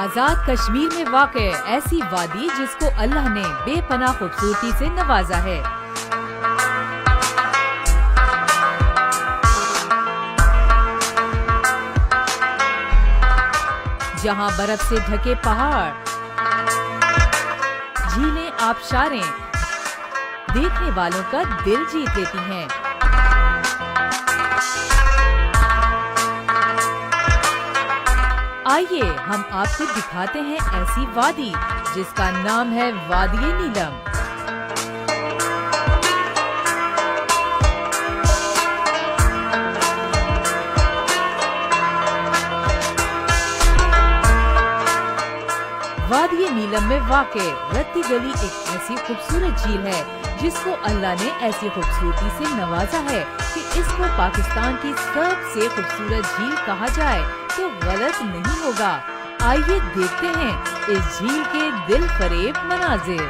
आजाद कश्मीर में वाक़ ऐसी वादी जिसको अल्लाह ने बेपनाह खूबसूरती से नवाजा है। जहां बर्फ से ढके पहाड़, झीलें, आबशारें देखने वालों का दिल जीत लेती हैं। आइए हम आपको दिखाते हैं ऐसी वादी जिसका नाम है वादी नीलम। वादी नीलम में वाक़े रत्ती गली एक ऐसी खूबसूरत झील है जिसको अल्लाह ने ऐसी खूबसूरती से नवाजा है कि इसको पाकिस्तान की सबसे खूबसूरत झील कहा जाए तो गलत नहीं होगा। आइए देखते हैं इस झील के दिल फरेब मनाजिर।